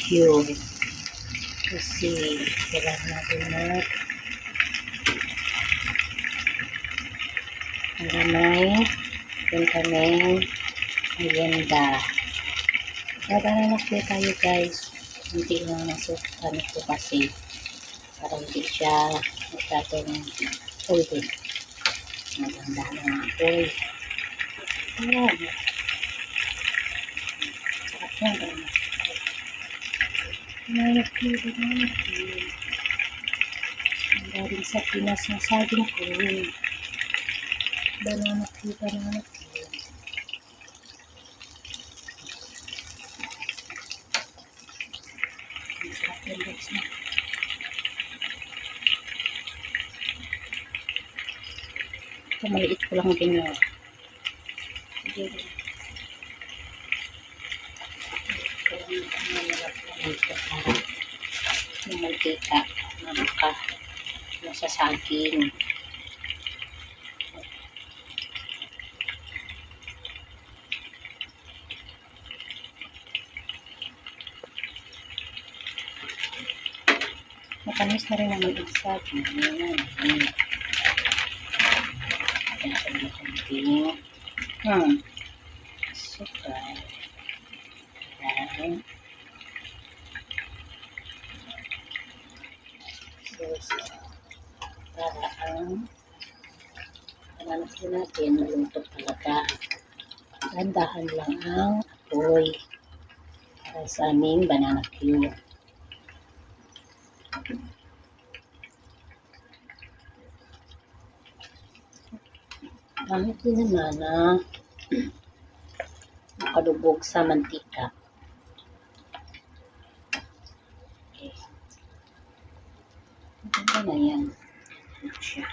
cube. Kasi kailangan natin maramay yung kaming merienda. Banana cue tayo guys. Hindi na nasukan ko kasi para hindi siya masyadong oily. Maganda na apoy. Ayan. Sarap yan. Banana cue. Ang galing sa Pinas na saging ko. Banana cue. Ang sarap yan guys na. Ito maliit ko lang din yun. Sige. Yung mantika na nasa saging. Matamis na rin naman yung saging. Sukar. Ayan. Para ang banana cue natin maluntok talaga. Dahan-dahan lang ang apoy para sa aming banana cue. Bakit din naman na makalubog sa mantika. Okay. Maganda na yan. Siya.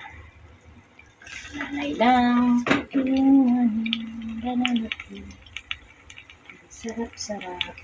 Nanay lang. Banana cue. Sarap-sarap.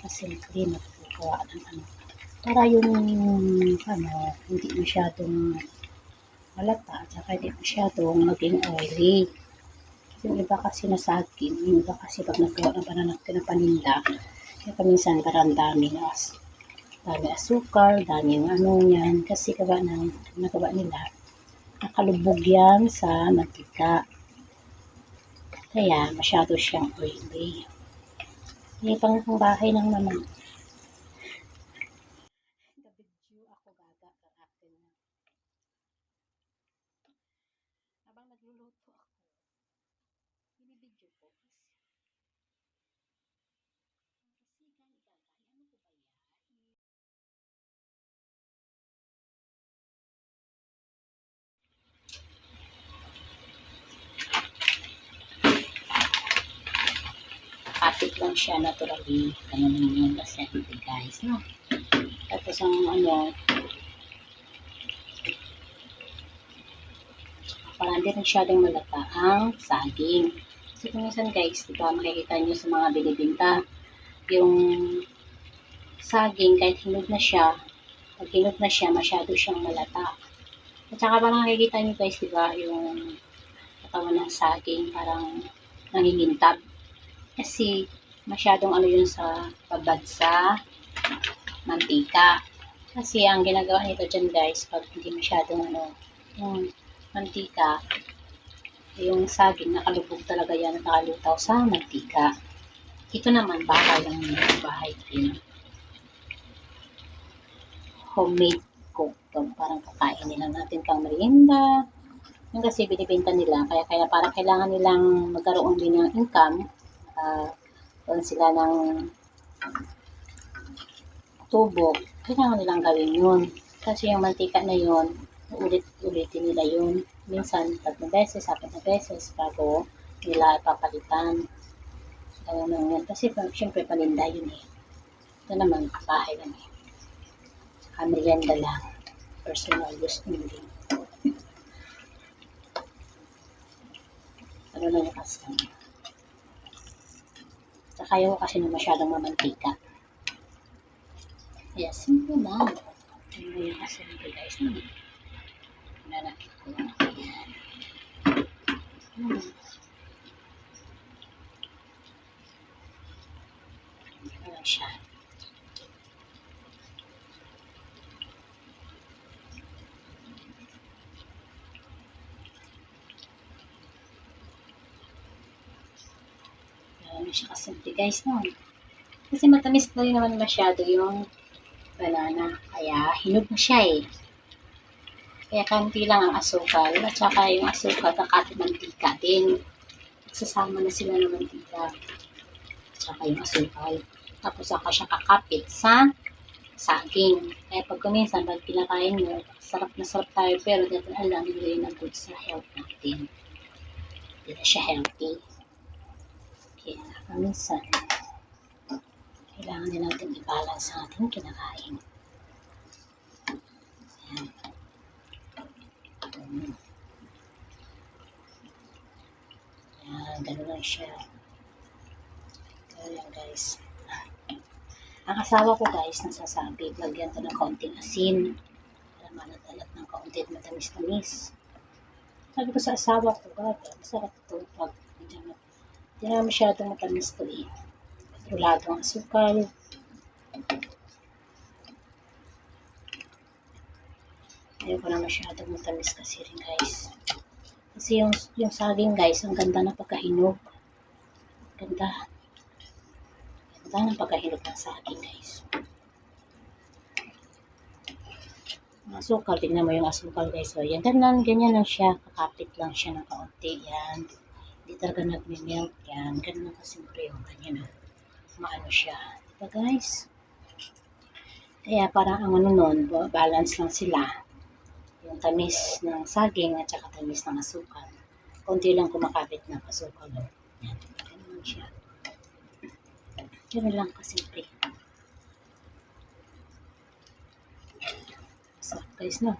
Kasi hindi natutuwa ng ano. para yung hindi masyadong malata at saka hindi masyadong maging oily. Yung iba kasi na saging, yung iba kasi pag naggawa ng pananakit ng paninda, kaya paminsan parang dami asukal, dami yung yan, kasi nagawa nila, nakalubog yan sa mantika. Kaya masyado siyang oily. May pang bahay lang naman. Nabidyo ako gaga ng akin na. Habang nagluluto ako, binibidyo ko. Kasi gaga, ano ko ba yan? Kapit lang siya naturally. Ganun lang yung recipe guys, no? Tapos ang para hindi masyadong malata ang saging. Kasi kung minsan guys, diba makikita nyo sa mga binibinta, yung saging kahit hinog na siya, pag hinog na siya, masyado siyang malata. At saka parang nakikita nyo guys, diba, yung katawan ng saging parang nangingintab. Kasi masyadong yun sa babad sa mantika. Kasi ang ginagawa nito dyan guys, pag hindi masyadong yung mantika, yung saging nakalubog talaga yan at nakalutaw sa mantika. Ito naman bahay lang yung bahay din. Homemade cook. Parang kakain nila natin pang merienda. Yung kasi binibenta nila, kaya parang kailangan nilang magkaroon din ng income. Doon sila ng tubo, kailangan nilang gawin yun. Kasi yung mantika na yun, ulit-ulitin nila yun. Minsan, 3 beses, 4 beses bago nila ipapalitan. Ganun lang yun. Kasi syempre paninda yun eh. Ito naman, bahay lang eh. Saka merienda lang. Personal use only. Ano lang yung kasi. Saka ayaw ko kasi na masyadong mamantika. Kaya simple lang. Ano yung kasi nito guys. Nanakit ko lang. Ayan. Ano siya. Ano siya kasimple guys, no? Kasi matamis na rin naman masyado yung banana. Kaya hinog na siya eh. Kaya kanti lang ang asukal. At saka yung asukal, kakati mantika din. Sasama na sila ng mantika. At saka yung asukal. Tapos saka siya kakapit sa saging. Kaya pag kuminsan, pag pinakain mo, sarap na sarap tayo. Pero dapat alam, hindi na good sa health natin. Hindi na siya healthy. Kaya kuminsan, kailangan din natin i-balance ang ating kinakain. Ayan. Ayan, gano'n lang siya. Gano'n lang guys. Ang asawa ko guys, nasasabi, lagyan ko ng kaunting asin. Para malat-alat ng kaunti at matamis-tamis. Sabi ko sa asawa ko, masarap ito pag hindi na masyadong matamis ito eh. Kontrolado ang asukal. Ayaw ko na masyadong matamis kasi rin guys. Kasi yung saging guys, ang ganda ng pagkahinog. Ganda. Ganda ng pagkahinog ng saging guys. Ang asukal, tingnan mo yung asukal guys. So, yan, ganyan lang siya. Kakapit lang siya ng kaunti. Yan. Hindi talaga nagme-melt yan. Ganun lang kasimple yung ganyan. Maano siya. Diba guys? Kaya parang ang nun, balance lang sila. Yung tamis ng saging at saka tamis ng asukal. Kunti lang kumakapit ng asukal. Yan. Ganun lang siya. Ganun lang kasimple. Sarap guys, no?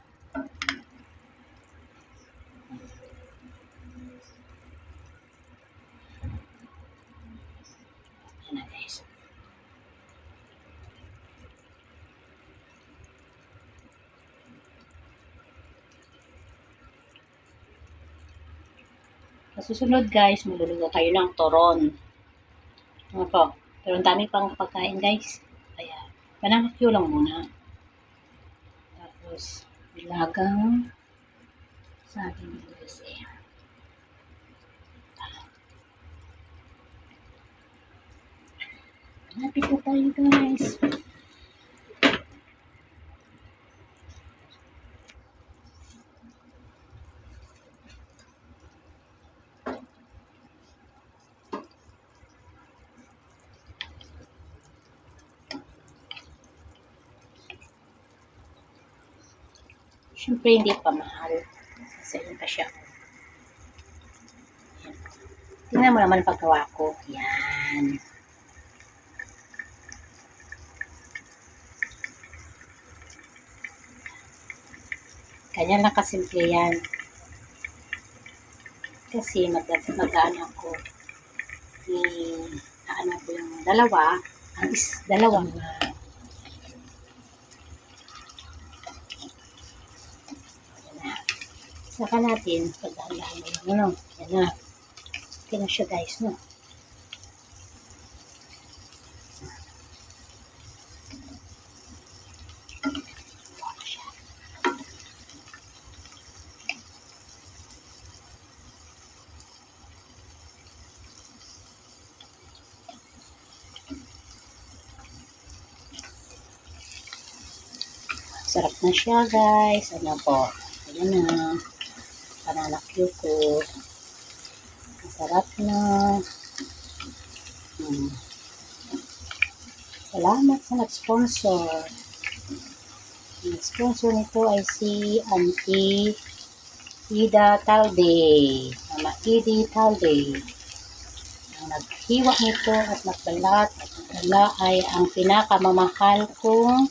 Yan na guys. Sa susunod guys, magluluto tayo ng toron. Ano po? Pero ang dami pang pagkain guys. Kaya, mananakyo lang muna. Tapos, nilagang saging USA. Malapit na tayo guys. Siyempre, hindi pa mahal. Sasayang pa siya. Yan. Tingnan mo naman paggawa ko. Yan. Ganyan lang kasimple yan. Kasi mag-ano ako. Ano ko yung dalawa. Dalawang saka natin pagdahan yung ano. Yan na. Okay na siya guys, no? Sarap na siya guys. Ano po? Ayan na. Pananakyo ko. Masarap na. Salamat sa nag-sponsor. Ang sponsor nito ay si Auntie Ida Talde. Mama Ida Talde. Ang naghiwa nito at nagbalat at nagdala ay ang pinakamamahal kong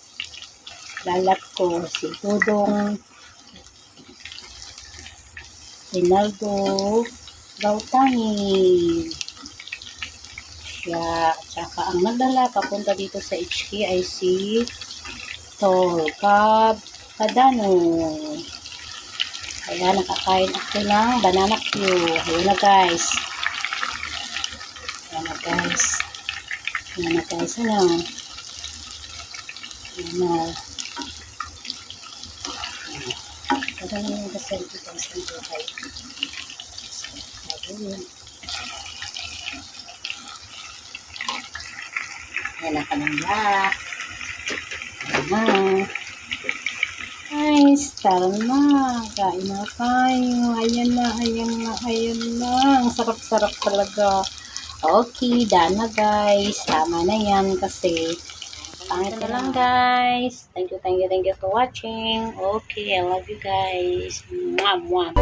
lalat ko, si Dudong Rinaldo Gautangin. Siya, at saka ang nagdala papunta dito sa HK ay si Torcab Padano. Kaya nakakain ako ng banana Q. Ayan na guys. Ayan na guys. Ayan na guys. Ano? Ayan na. Ito na yung dasal dito sa buhay. Ayan na kanila. Ayan na. Guys, tara na. Kain na tayo. Ayan na, ayan na, ayan na. Ang sarap-sarap talaga. Okay, done na guys. Tama na yan kasi pangit na lang guys. Thank you for watching. Okay, I love you guys. Mwah, mwah.